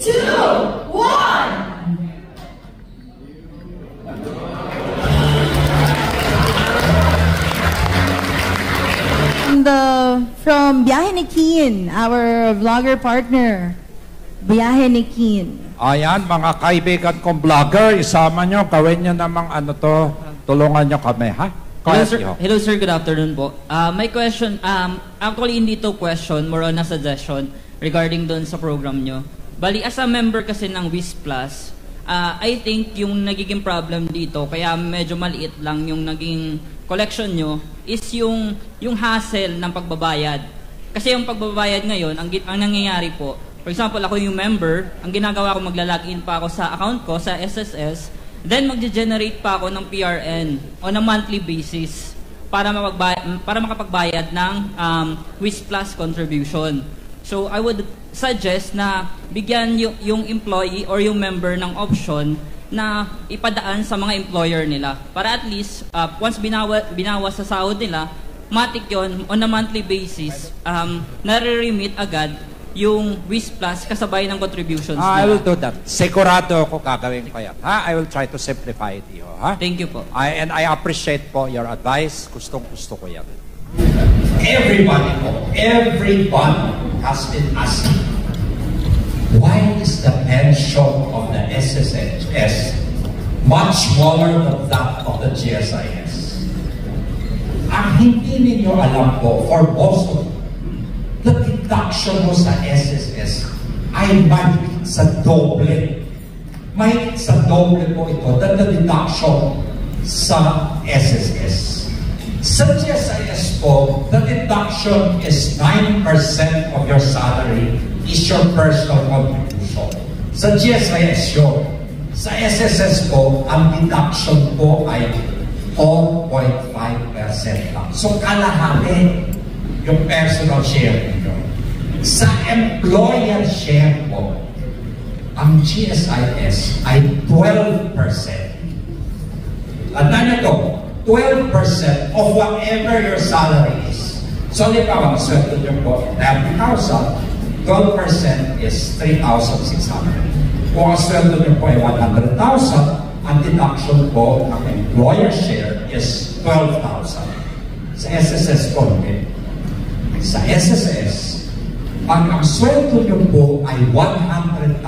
2, 1. From Biyahe ni Keen, our vlogger partner, Biyahe ni Keen. Ayan, mga kaibigan kong vlogger, isama nyo, gawin nyo namang ano to, tulungan nyo kami, ha? Hello sir, good afternoon po. My question, actually hindi to question, more on a suggestion regarding doon sa program nyo. Bali, as a member kasi ng WIS Plus, I think yung nagiging problem dito, kaya medyo maliit lang yung naging collection nyo, is yung hassle ng pagbabayad. Kasi yung pagbabayad ngayon, ang nangyayari po, for example, ako yung member, ang ginagawa ko, magla-login pa ako sa account ko, sa SSS, then magge-generate pa ako ng PRN on a monthly basis para makapagbayad ng WIS Plus contribution. So I would suggest na bigyan yung employee or yung member ng option na ipadaan sa mga employer nila. Para at least, once binawas sa sahod nila, matik yun, on a monthly basis, nare-remit agad yung WIS Plus kasabay ng contributions nila. I will do that. Sigurado ako gagawin ko yan. I will try to simplify it to you. Thank you po. And I appreciate po your advice. Gustong-gusto ko yan. Everybody has been asking, why is the pension of the SSS much smaller than that of the GSIS? Ang hindi ninyo alam po, for most of you, the deduction mo sa SSS ay mahigit sa doble. Mahigit sa doble po ito than the deduction sa SSS. Sa GSIS po, the deduction is 9% of your salary is your personal contribution. Sa GSIS yun. Sa SSS po, ang deduction po ay 4.5% lang. So kalahati yung personal share ninyo. Sa employer share po, ang GSIS ay 12%. Tandaan nyo to, 12% of whatever your salary is. So, di ba, ang sweldo nyo po, 30,000, 12% is 3,600. Kung ang sweldo nyo po ay 100,000, ang deduction po ng employer share is 12,000. Sa SSS po, hindi. Sa SSS, pag ang sweldo nyo po ay 100,000,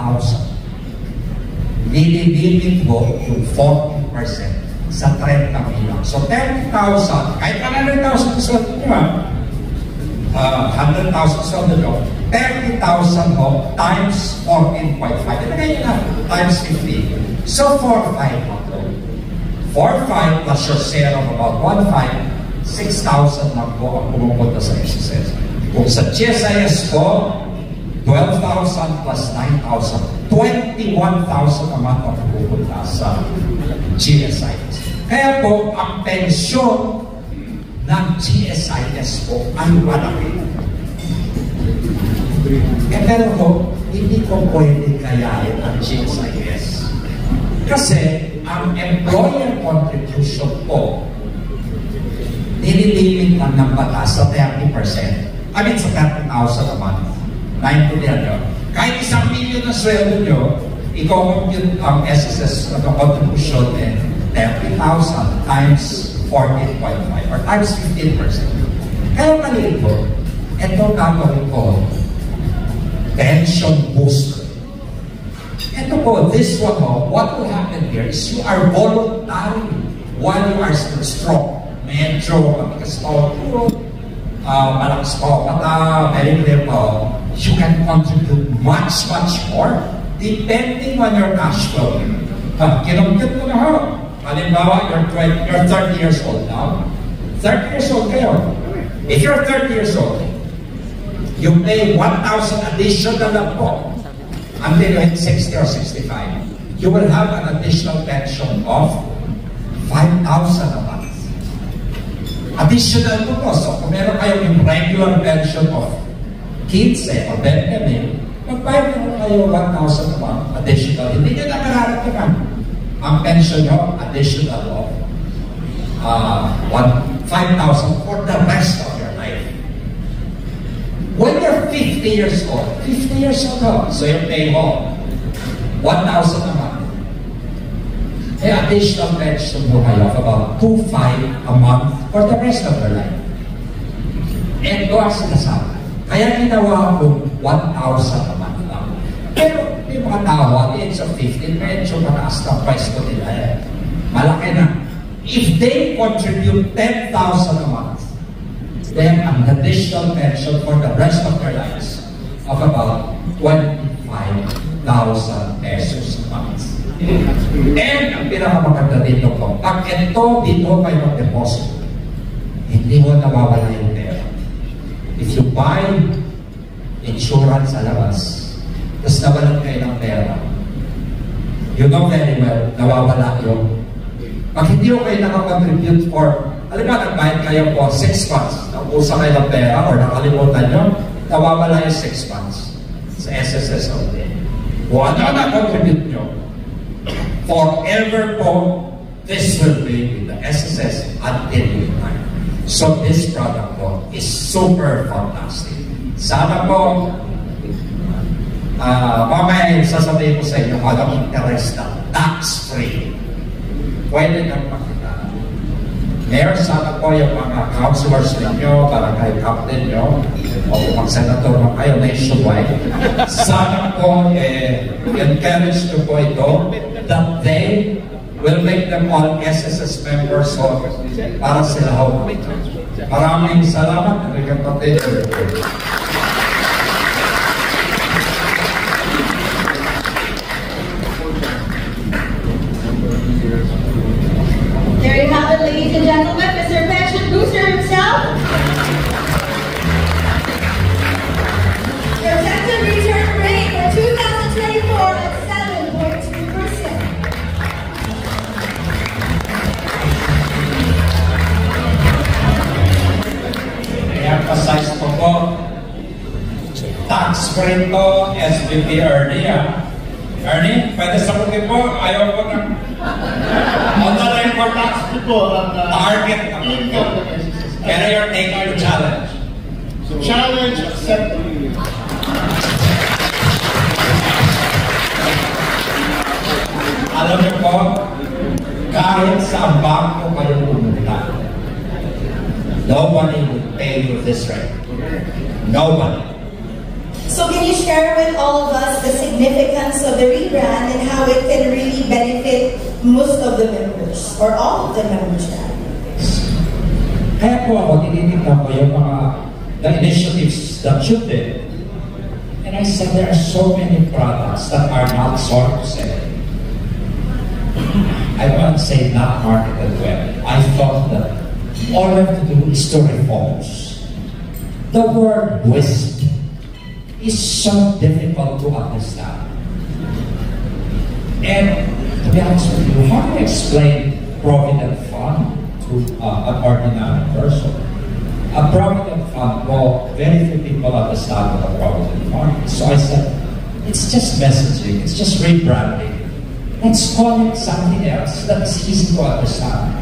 nililipit po yung 40% sa 30 bilang. So 30,000, kahit 100,000 sweldo nyo, 100,000 sweldo nyo, 30,000 mo times 14.5. Ilagay nyo na, times 50. So 4,500. 4,500 plus your share of about 1,500, 6,000 lang po ang pumupunta sa SSS. Kung sa GSIS po, 12,000 plus 9,000, 21,000 naman ang pumupunta sa GSIS. Kaya po, ang pensyon ng GSIS po ay malaki. Pero po, hindi ko pwede kayain ang GSIS. Kasi ang employer contribution po, nililimit lang ng batas sa 30%. I mean, sa 30,000 a month. 9 nyo. Kahit 1 million na sweldo nyo, i-compute ang SSS na contribution 30,000 times 14.5 or times 15%. Kaya maliit po, ito gagawin ko, pension booster. Ito po, this one po, what will happen here is you are voluntary while you are still strong. Medyo, matigas pa o malakas pa o mata, very clear po, you can contribute much more depending on your cash flow. Kinumpit ko na ho. Halimbawa, you're 30 years old now. 30 years old kayo. If you're 30 years old, you pay 1,000 additional lang po until you hit 60 or 65. You will have an additional pension of 5,000 a month. Additional po po. So, kung meron kayong regular pension of 15 o 20,000, magbayad na kayo 1,000 a month additional. Hindi nyo na mararating ang pension nyo, additional of 5,000 for the rest of your life. When you're 50 years old, 50 years old, so you're paying home, 1,000 a month. May additional pension mo kayo of about 2,500 a month for the rest of their life. And doon sinasabi. Kaya ginawa ko 1,000 a month lang. Pero may mga tao at the age of 15, medyo mataas na pwesto nila eh. Malaki na. If they contribute 10,000 a month, they have an additional pension for the rest of their lives of about 25,000 pesos a month. And ang pinakamaganda dito po, pag ito dito kayo mag-deposit, hindi mo nawawala yung pera. If you buy insurance sa labas, tapos nawalan kayo ng pera, you know very well, nawawala yung. Pag hindi ko kayo nakakontribute for, alam ba, nagbayad kayo po 6 months, naubusan kayo ng pera or nakalimutan nyo, nawawala yung 6 months sa SSS only. Kung ano na contribute nyo, forever po, this will be with the SSS until you die. So this product po is super fantastic. Sana po, mamaya yung sasabihin ko sa inyo, walang interest na tax-free. Pwede kang makita. Mayor, sana po yung mga councilors ninyo, barangay captain nyo, o mga senator mo kayo nationwide, sana po encourage nyo po ito that they will make them all SSS members so para sila ho. Maraming salamat. There you have it, ladies and gentlemen, Mr. Pension Booster himself. Projected return rate for 2024 at 7.2%. I-emphasize po, tax-free to SVP Ernie. Ernie, pwede sagutin po, ayaw po ng on the line for tax-free po, target income. Can you take your challenge? So, challenge accepted. Alam niyo po, kahit sa bangko kayo pumunta, nobody would pay you this rate. Nobody. So can you share with all of us the significance of the rebrand and how it can really benefit most of the members or all of the members? Kaya po ako, tinitignan ko yung mga the initiatives that you did. And I said there are so many products that are not sort of selling. I won't say not marketed well. I thought that all I have to do is to reforms. The word wisp is so difficult to understand. And to be honest with you, how do you explain Provident Fund to an ordinary person? A Provident Fund, well, very few people understand what a Provident Fund is. So I said, it's just messaging, it's just rebranding. Let's call it something else that's easy to understand.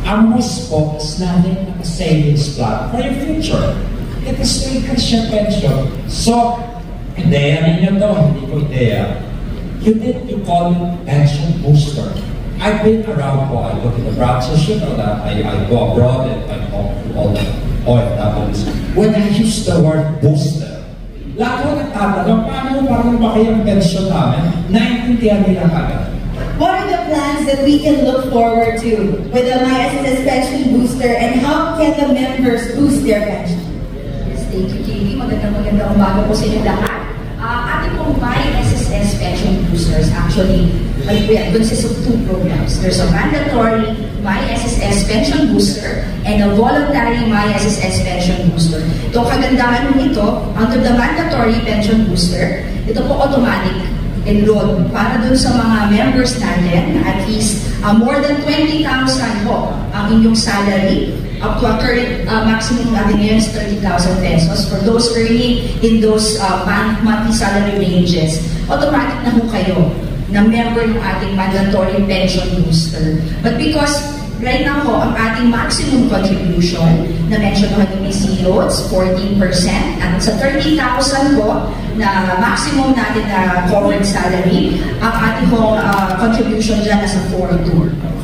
Ang WISP po is nothing like a savings plan for your future. It is to increase your pension. So, ideya ninyo to, hindi ko ideya. You call it pension booster. I've been around po, I go to the branches, you know that, I go abroad and I talk to all the OFWs. When I use the word booster, lahat ko nagtatanong, paano ba kayo ang pension namin? Naintindihan nila kagad. What are the plans that we can look forward to with the MySSS Pension Booster and how can the members boost their pension? Thank you, Katie. Magandang umaga po sa inyo lahat. Ating pong MySSS Pension Boosters, actually, consists of 2 programs. There's a mandatory MySSS Pension Booster and a voluntary MySSS Pension Booster. Ito, kagandahan nito, under the mandatory pension booster, ito po automatic enroll para dun sa mga members natin, at least more than 20,000 po ang inyong salary, up to a current maximum natin ngayon is 30,000 pesos. For those earning in those monthly salary ranges, automatic na po kayo na member ng ating mandatory pension booster. But because right now ho, ang ating maximum contribution na mention ko ni Ms. Rhodes, 14%. At sa 30,000 po na maximum natin na covered salary, ang ating contribution dyan nasa 4,200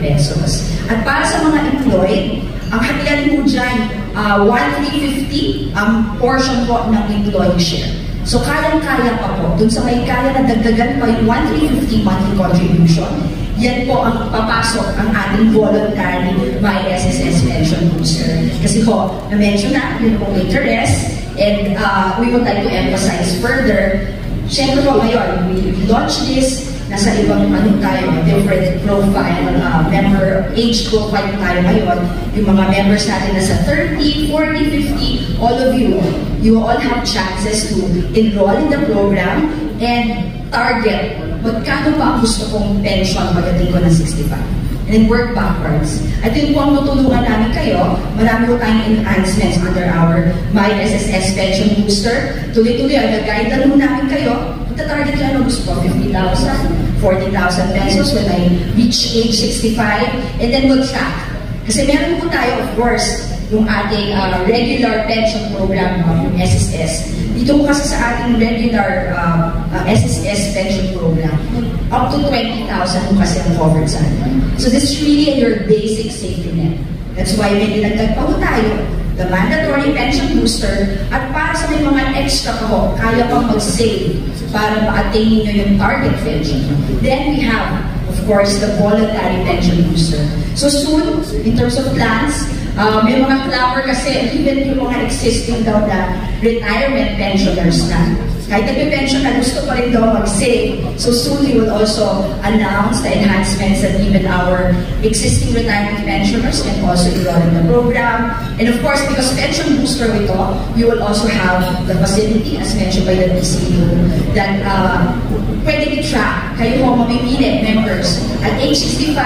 pesos. At para sa mga employed, ang hatian po dyan, 1,350 ang portion po ng employee share. So kayang-kaya pa po. Dun sa may kaya na dagdagan pa yung 1,350 monthly contribution, yan po ang papasok ang ating voluntary My SSS Pension Booster. Kasi po, na-mention na, yun po interest, and we would like to emphasize further, syempre po ngayon, we launch this, nasa ibang tayo, different profile, member age profile tayo ngayon. Yung mga members natin nasa 30, 40, 50, all of you all have chances to enroll in the program and target magkano pa ang gusto kong pension pagdating ko ng 65. And then work backwards. At yun po ang tutulungan namin kayo. Marami po tayong enhancements under our My SSS Pension Booster. Tuloy-tuloy, nag-guide mo namin kayo. Target ka ano gusto ko, 50,000, 40,000 pesos when I reach age 65, and then we'll track. Kasi meron po tayo, of course, yung ating regular pension program, yung SSS. Dito po kasi sa ating regular SSS pension program, up to 20,000 po kasi ang covered sa atin. So this is really your basic safety net. That's why may dinagdag pa po tayo, the mandatory pension booster, at para sa may mga extra ko, kaya pang mag-save para ma-attain nyo yung target pension. Then we have, of course, the voluntary pension booster. So soon, in terms of plans, may mga clamor kasi, even yung mga existing daw na retirement pensioners na. Kahit nagpe-pension na gusto pa rin daw mag-save. So soon we will also announce the enhancements that even our existing retirement pensioners can also enroll in the program. And of course, because pension booster ito, you will also have the facility, as mentioned by the PCU, that pwede i-track. Kayo ho, mamimili, members. At age 65,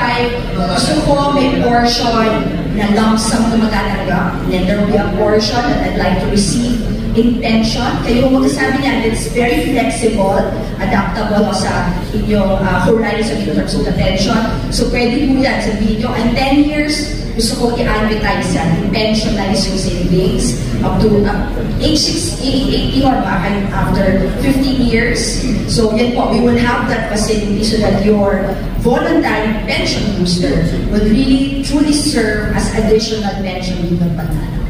gusto ko may portion na lump sum na magtatanggap. Then there will be a portion that I'd like to receive in pension. Kayo magsasabi niya, it's very flexible, adaptable sa inyong horizon in terms of the pension. So pwede po yan sa video. And 10 years, gusto ko i-advertise yan, pensionize yung savings up to age 81, after 15 years. So yan po, we will have that facility so that your voluntary pension booster will really truly serve as additional pension in the panana.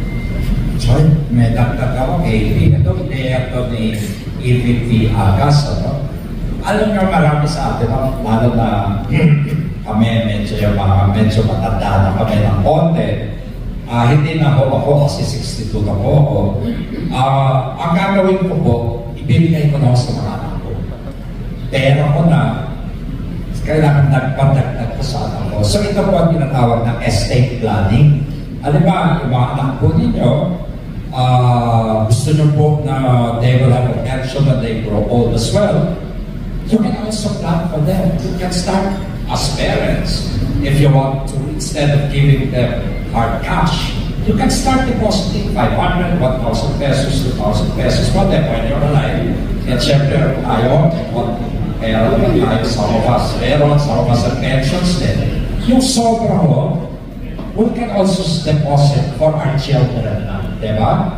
Sorry, may dagdag ako kay ito, ideya ito ni EVP Agas. Alam nyo, marami sa atin, lalo na kami, medyo matanda na kami ng konti. Hindi na ako kasi 62 na po ako. Ang gagawin ko po, ibibigay ko na sa mga anak ko. Pera ko na, kailangan nagpadagdag ko sa anak ko. So ito po ang tinatawag na estate planning. Alam ba, yung mga anak po ninyo, gusto nyo po na they will have a pension when they grow old as well. You can also plan for them. You can start as parents. If you want to, instead of giving them hard cash, you can start depositing 500, 1,000 pesos, 2,000 pesos, whatever when you're alive. And syempre, tayo, meron tayo, some of us at pensions din. Yung sobra mo, we can also deposit for our children na, diba?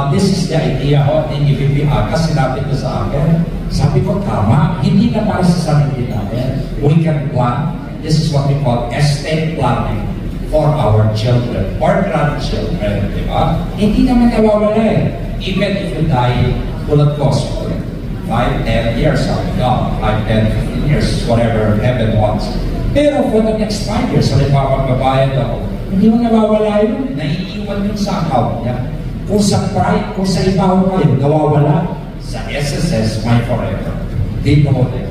This is the idea of the EVP Agas, sinabi ko sa akin. Sabi ko, tama, hindi na para sa sarili natin. We can plan. This is what we call estate planning for our children or grandchildren, diba? Hindi naman nawawala eh. Even if you die, tulad ko, 5, 10 years, 5, 10, 15 years, whatever heaven wants. Pero for the next 5 years, halimbawa magbabayad ako, hindi mo nawawala yun. Naiiwan yun sa account niya. Kung sa pride, kung sa ibaw kayo, nawawala sa SSS, My Forever. Dito ko din.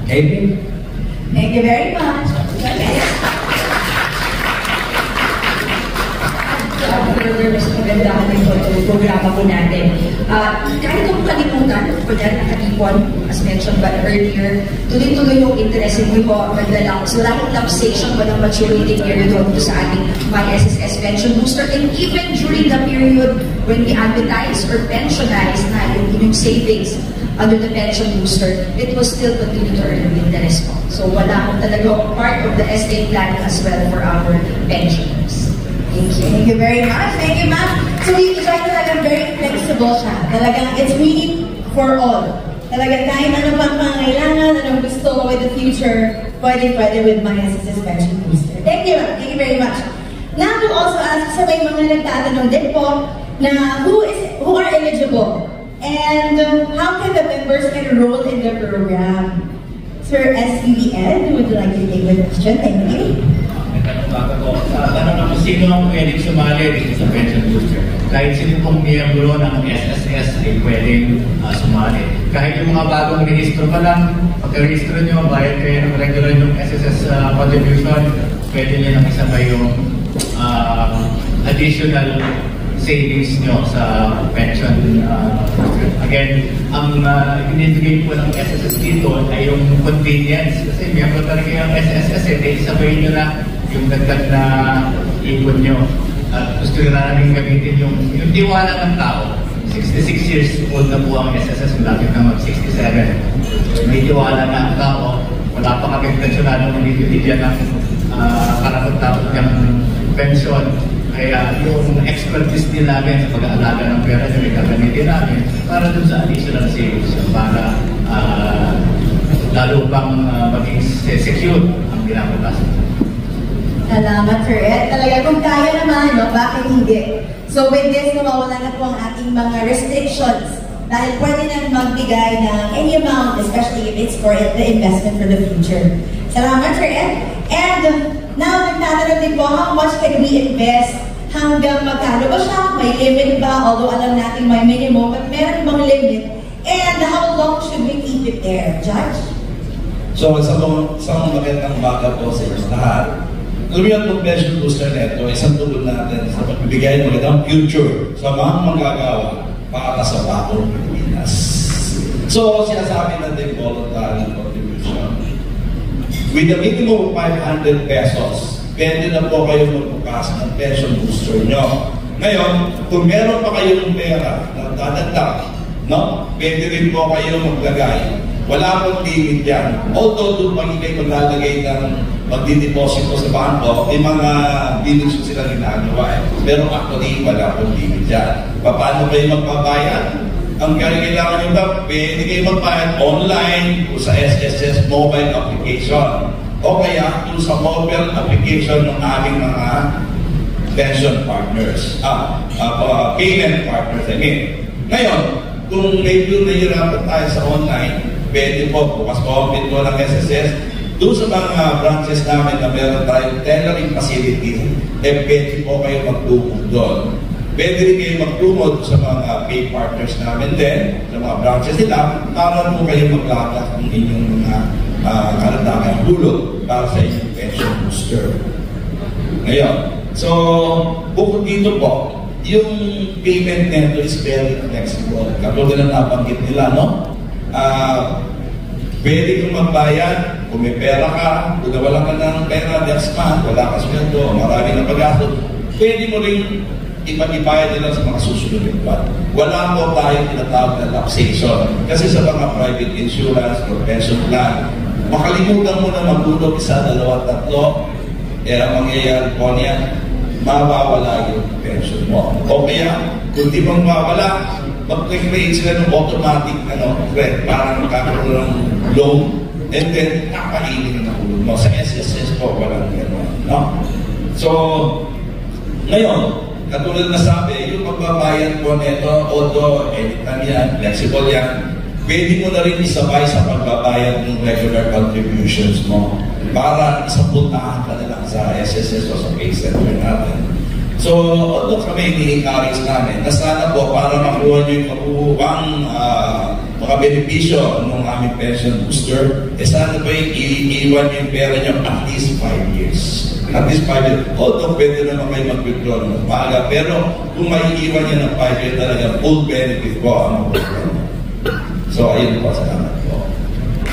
Okay? Thank you very much. Magandang itong programa po natin. Kahit kung kalimutan, kunyari nakatipon, as mentioned by earlier, tuloy-tuloy yung interest mo po, magdalang, so wala kong lapsation, walang maturity period doon sa ating My SSS Pension Booster. And even during the period when we advertise or pensionize na yung savings, under the pension booster, it was still continued to earn interest po. So wala po talaga part of the estate planning as well for our pensioners. Thank you. Thank you very much. Thank you, ma'am. So we try talagang very flexible siya. Talagang it's really for all. Talagang kahit ano pang pangailangan, anong gusto mo with the future, pwede with my SSS pension booster. Thank you, ma'am. Thank you very much. Now to also ask sa may mga nagtatanong din po na who are eligible and how can the members enroll in the program? Sir SBN, would you like to take the question? Thank you. Tanong ako, sino ang pwedeng sumali dito sa pension booster? Kahit sino pong miyembro ng SSS ay pwedeng sumali. Kahit yung mga bagong ministro pa lang, pagka-registro nyo, bayad kayo ng regular yung SSS contribution, pwede nyo nang isabay yung additional savings nyo sa pension. Again, ang binibigay po ng SSS dito ay yung convenience. Kasi miyembro talaga yung SSS, isabay nyo na yung dagdag na ipon nyo. At gusto na namin gamitin yung tiwala ng tao. 66 years old na po ang SSS, malapit na mag-67. May tiwala na ang tao. Wala pa kami pensionado ng bibigyan ng karapat-dapat ng pension. Kaya yung expertise din namin sa pag-aalaga ng pera nyo, may gagamitin namin para dun sa additional savings para lalo pang maging secure ang pinapapasan. Salamat, Sir Ed. Talaga, kung kaya naman, no, bakit hindi? So with this, nawawala na po ang ating mga restrictions dahil pwede nang magbigay ng any amount, especially if it's for the investment for the future. Salamat, Sir Ed. And now, nagtatanong din po, how much can we invest? Hanggang magkano ba siya? May limit ba? Although alam natin may minimum, but meron bang limit? And how long should we keep it there? Judge? So, isang magandang umaga po sa lahat. Lumiyan po pension booster na ito, isang tulong natin sa pagbibigay ng magandang future sa mga manggagawa para sa bagong Pilipinas. So, sinasabi natin voluntary contribution. With a minimum of 500 pesos, pwede na po kayo magbukas ng pension booster nyo. Ngayon, kung meron pa kayong pera na dadagdag, no? Pwede rin po kayo maglagay. Wala pong limit yan. Although doon pag kayo maglalagay ng magdideposito sa bangko, may mga bills sila ginagawa eh. Pero actually, wala pong limit yan. Paano kayo magbabayad? Ang kailangan nyo ba, pwede kayo magbayad online o sa SSS mobile application. O kaya sa mobile application ng aming mga pension partners, payment partners, I mean. Ngayon, kung medyo nahihirapan tayo sa online, pwede po, bukas po, pinto ng SSS, doon sa mga branches namin na meron tayong tailoring facility, pwede po kayo magtulong doon. Pwede rin kayo magtulong sa mga pay partners namin din, sa mga branches nila, para po kayo maglagak ng inyong mga karagdagang hulog para sa inyong pension booster. Ngayon, so, bukod dito po, yung payment nito is very flexible. Katulad na nabanggit nila, no? Pwede kang magbayad, kung may pera ka, kung wala ka ng pera next month, wala ka sweldo, marami na pag-gastos, pwede mo rin ibayad nila sa mga susunod ng buwan. Wala po tayong tinatawag na lapsation. Kasi sa mga private insurance or pension plan, makalimutan mo na magtulog isa, dalawa, tatlo, ang mangyayari po niya, mawawala yung pension mo. O kaya, kung di mong mawawala, mag-create sila ng automatic thread para magkakaroon ng loan and then kakainin na hulog mo. Sa SSS po, walang gano'n. No? So, ngayon, katulad na sabi, yung pagbabayad po nito, although anytime yan, flexible yan, pwede mo na rin isabay sa pagbabayad ng regular contributions mo para isapuntahan ka na lang sa SSS o sa pay center natin. So, although kami ini-encourage namin, na sana po para makuha nyo yung makuhang mga benepisyo ng aming pension booster, sana po yung iiwan yung pera nyo at least 5 years. At least 5 years. Although pwede naman kayo mag-withdraw ng maaga, pero kung maiiwan nyo ng 5 years talaga, full benefit po ang program. So, ayun po, salamat po.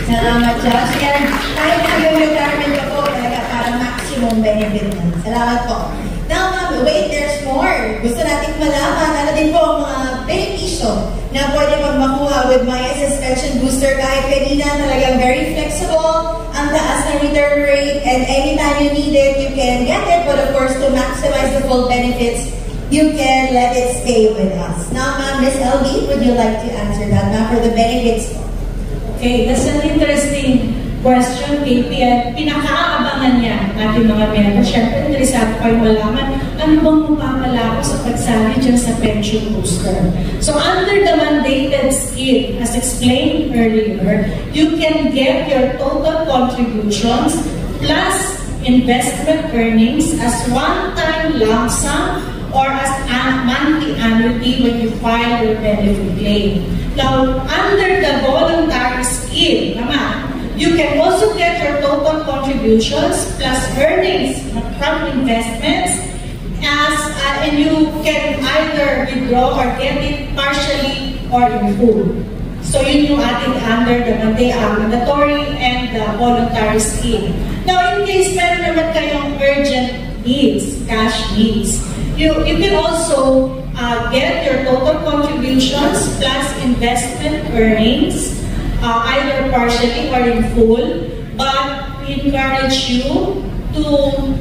Salamat, Josh. And kahit hanggang retirement ka po, talaga para maximum benefit na. Salamat po. Now, wait, there's more. Gusto natin malaman, ano din po ang mga benepisyo na pwede pag makuha with my SS Pension Booster kahit kanina, talagang very flexible, ang taas na return rate, and anytime you need it, you can get it, but of course, to maximize the full benefits, you can let it stay with us. Now, ma'am, Ms. LB, would you like to answer that, ma'am, for the benefits? Okay, that's an interesting question, KP, at pinakaabangan niya natin mga members. Siyempre, interesado kayo malaman ano bang mapapala ko sa pagsali dyan sa pension booster. So, under the mandated scheme, as explained earlier, you can get your total contributions plus investment earnings as one-time lump sum or as a monthly annuity when you file your benefit claim. Now, under the voluntary scheme, naman, you can also get your total contributions plus earnings from investments and you can either withdraw or get it partially or in full. So yun yung ating under the mandatory and the voluntary scheme. Now, in case meron naman kayong urgent needs, cash needs, you can also get your total contributions plus investment earnings either partially or in full, but we encourage you to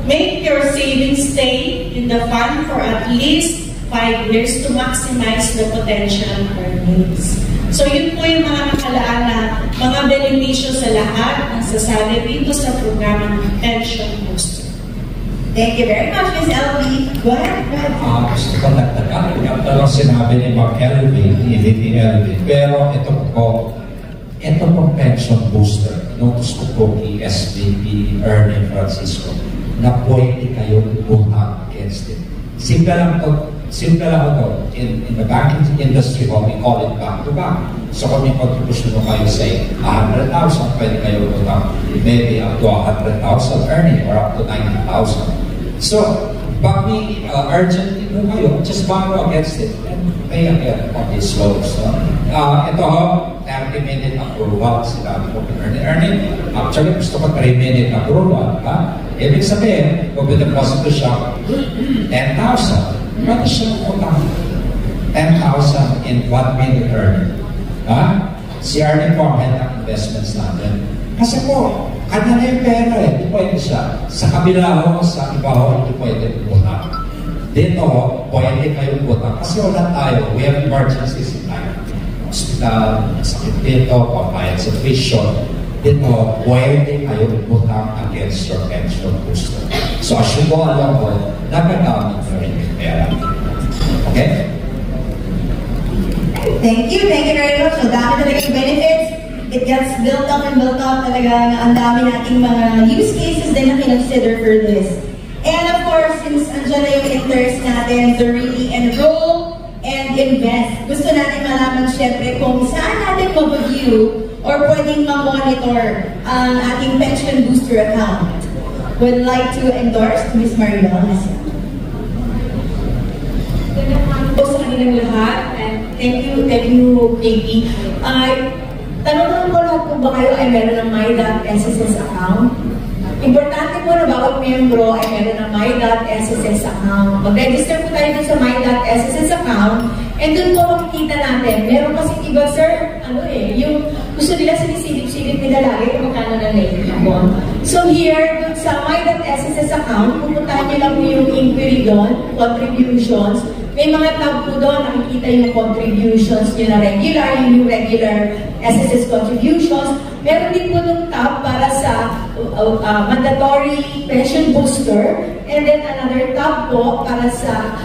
make your savings stay in the fund for at least 5 years to maximize the potential earnings. So yun po yung mga nakalaan na mga benepisyo sa lahat ng sasali dito sa programang Pension Booster. Thank you very much, Ms. LB. Go ahead. Gusto ko nagtagal. Yung talagang sinabi ni Mark LB, ni VP LB. Pero ito pong pension booster, notice ko po kay SVP Ernie Francisco na pwede kayo butang against it. Simple lang ito. In the banking industry, we call it back to back. So kung may contribution mo kayo, say, 100,000, pwede kayo butang maybe up to 100,000 earning or up to 90,000. So, pag may urgent need mo kayo, just borrow against it and pay again on these loans. Ito, 30-minute approval. Sinabi ko kay Ernie. Actually, gusto ko 3-minute approval. Ibig sabihin, kung deposit ko siya 10,000, pwede siya utang 10,000 in 1-minute earning. Si Ernie po ang head ng investments natin. Kasi po, kanya na yung pera eh. Hindi pwede siya. Sa kabila ho, sa iba ho, hindi pwede utang. Dito, pwede kayong utang. Kasi wala tayo. We have emergencies in life. Hospital, sakit dito, pamayad sa tuition. Dito, pwede kayong utang against your pension booster. So as you go along, nagagamit nyo rin yung pera. Okay? Thank you very much. So, dami talaga yung benefits. It gets built up and built up talaga. Ang dami nating mga use cases din na consider for this. And of course, since andyan na yung interest natin to really enroll and invest, gusto natin malaman syempre kung saan natin mag-view or pwedeng ma-monitor ang ating pension booster account. Would like to endorse Ms. Maribel Nasya. Po sa kanilang lahat, and thank you, KP. Tanong ko lahat po ba kayo ay meron ng My.SSS account? Importante po na bawat miyembro ay meron ng My.SSS account. Mag-register po tayo dun sa My.SSS account, and dun po makikita natin, meron kasi iba, sir, yung gusto nila sinisilip-silip nila lagi kung magkano na late account. So here, dun sa My.SSS account, pupuntahan nyo lang po yung inquiry doon, contributions. May mga tab po doon, nakikita yung contributions nyo na regular, yung regular SSS contributions. Meron din po nung tab para sa mandatory pension booster, and then another tab po para sa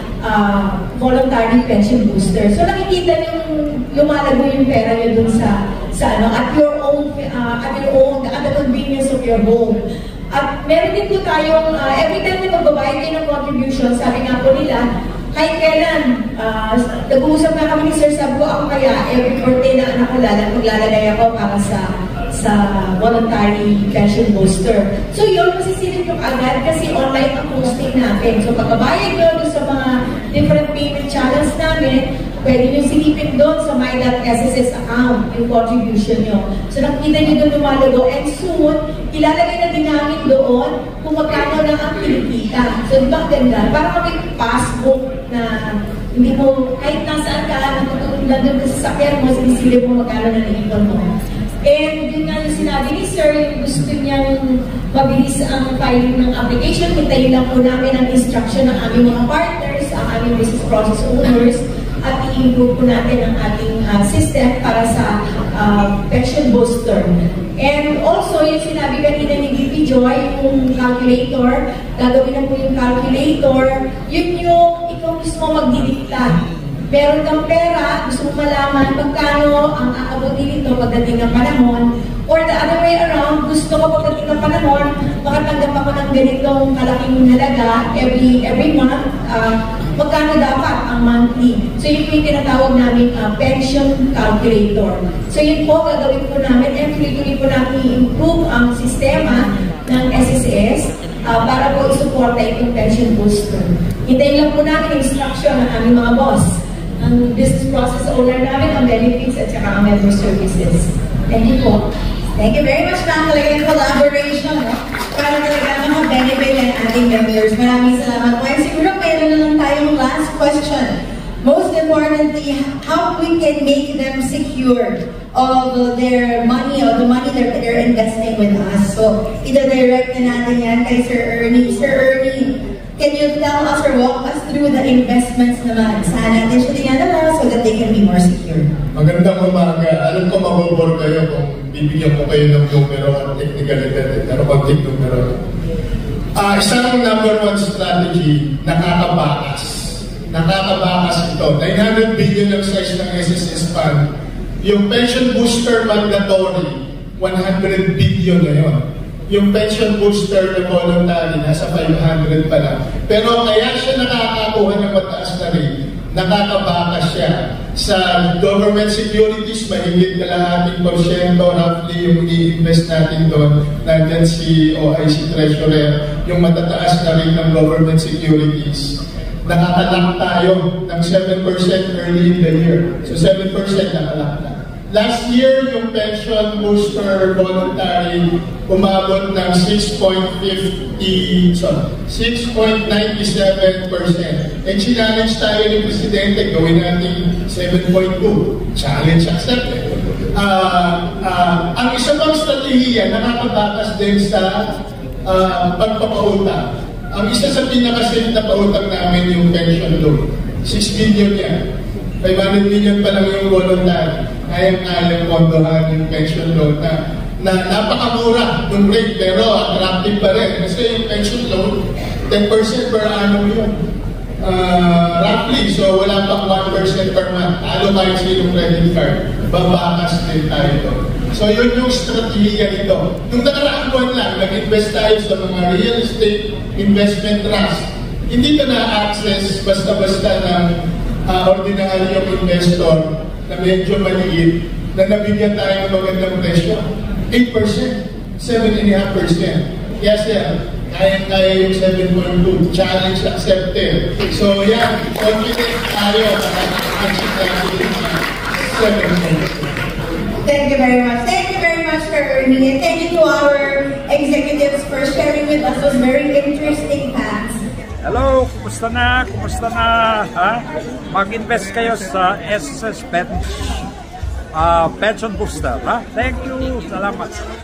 voluntary pension booster. So nakikita yung lumalago yung pera nyo dun sa at your own, at the convenience of your home. At meron din po tayong, every time na magbabayad kayo ng contribution, sabi nga po nila, kahit kailan, nag-uusap na kami ni Sir Sabu, ako kaya every birthday na anak ko maglalagay ako para sa voluntary pension booster. So yun, masisilip yung agad kasi online ang posting natin. So pagkabayad nyo sa mga different payment channels namin, pwede nyo silipin doon sa My.SSS account, yung contribution nyo. So nakikita nyo doon lumalago, and soon, ilalagay na din namin doon kung magkano lang ang kinikita. So di ba ganda? Parang may passbook na hindi mo, kahit nasaan ka, nandun ka sa sakyan mo, sinisilip mo magkano na naipon mo. And yun nga yung sinabi ni Sir, yung gusto niyang mabilis ang filing ng application, hintayin lang po namin ang instruction ng aming mga partners, ang aming business process owners, at i-improve po natin ang ating system para sa pension booster. And also, yung sinabi kanina ni VP Joy, yung calculator, gagawin na po yung calculator, yun yung ikaw mismo magdidikta. Meron kang pera, gusto mo malaman magkano ang aabutin nito pagdating ng panahon, or the other way around, gusto ko pagdating ng panahon, makatanggap ako ng ganitong kalaking halaga every month, magkano dapat ang monthly. So yun yung tinatawag namin pension calculator. So yun po, gagawin po namin, and tuloy-tuloy po namin i-improve ang sistema ng SSS para po isuporta itong pension booster. Hintayin lang po namin ang instruction ng aming mga boss, ang business process owner namin, ang benefits at saka ang member services. Thank you po. Thank you very much, ma'am. Talagang collaboration, no? Para talaga mga benefit ng ating members. Maraming salamat po. And siguro mayroon na lang tayong last question. Most importantly, how we can make them secure of their money or the money they're investing with us. So, ida-direct na natin yan kay Sir Ernie. Sir Ernie, can you tell us or walk us through the investments naman? Saan natin siya dinadala so that they can be more secure? Magandang umaga. Alam ko mabobor kayo kung bibigyan ko kayo ng numero at technicality, pero konting numero. Isang number one strategy, nakakabakas. Nakakabakas ito. 900 billion ang size ng SSS Fund. Yung pension booster mandatory, 100 billion na yun. Yung pension booster na voluntary, nasa 500 pa lang. Pero kaya siya nakakakuha ng mataas na rate, nakakabakas siya. Sa government securities, mahigit kalahating porsyento, roughly yung i-invest natin doon, nandyan si OIC Treasurer, yung matataas na rate ng government securities. Nakakalak tayo ng 7% early in the year. So 7% nakalak na. Last year, yung pension booster voluntary umabot ng 6.97%. And challenge tayo ni Presidente, gawin natin 7.2. Challenge accepted. Ang isa pang strategiya, nakakabakas din sa pagpapautang. Ang isa sa pinakasafe na pautang namin yung pension loan. 6 billion yan. 500 million pa lang yung voluntary. Kayang-kayang pondohan yung pension loan na napakamura ng rate pero attractive pa rin. Kasi yung pension loan, 10% per annum yun. Roughly, so wala pang 1% per month. Talo kayo sa yung credit card. Babakas din tayo ito. So yun yung strategiya nito. Nung nakaraang buwan lang, nag-invest tayo sa mga real estate investment trust. Hindi ka na-access basta-basta ng ordinary yung investor na medyo maliit na nabigyan tayo ng magandang presyo. 8%, 7.5%. Yes, sir. Kaya yung 7.2. Challenge accepted. So, yan. Confident tayo na mag-achieve natin yung 7.2. Thank you very much. Thank you very much, Sir Ernie. And thank you to our executives for sharing with us those very interesting facts. Hello, kumusta na? Kumusta na? Ha? Mag-invest kayo sa SSS Pension Booster. Ha? Thank you. Salamat.